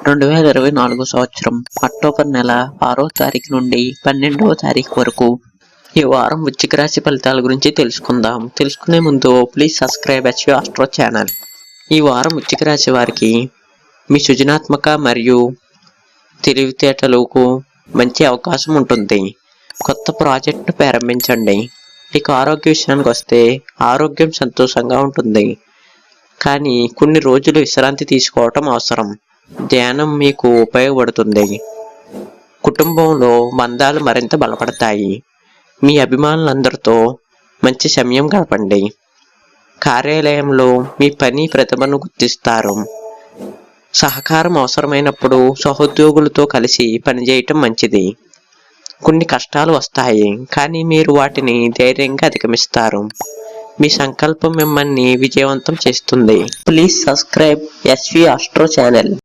2024 సంవత్సరం అక్టోబర్ నెల 6వ తారీఖు నుండి 12వ తారీఖు వరకు ఈ వారం వృశ్చిక రాశి ఫలితాల గురించి తెలుసుకుందాం. తెలుసుకునే ముందు please subscribe HV Astro channel. ఈ వారం వృశ్చిక రాశి వారికి మీ సృజనాత్మక మరియు తెలివితేటలకు మంచి అవకాశం ఉంటుంది. కొత్త ప్రాజెక్టును ప్రారంభించండి. ఇక ఆరోగ్య విషయానికి వస్తే ఆరోగ్యం సంతోషంగా ఉంటుంది, కానీ కొన్ని రోజులు విశ్రాంతి తీసుకోవటం అవసరం. ధ్యానం మీకు ఉపయోగపడుతుంది. కుటుంబంలో బంధాలు మరింత బలపడతాయి. మీ అభిమానులందరితో మంచి సమయం గడపండి. కార్యాలయంలో మీ పని ప్రతిభను గుర్తిస్తారు. సహకారం అవసరమైనప్పుడు సహోద్యోగులతో కలిసి పనిచేయటం మంచిది. కొన్ని కష్టాలు వస్తాయి, కానీ మీరు వాటిని ధైర్యంగా అధిగమిస్తారు. మీ సంకల్పం మిమ్మల్ని విజయవంతం చేస్తుంది. Please subscribe SV Astro channel.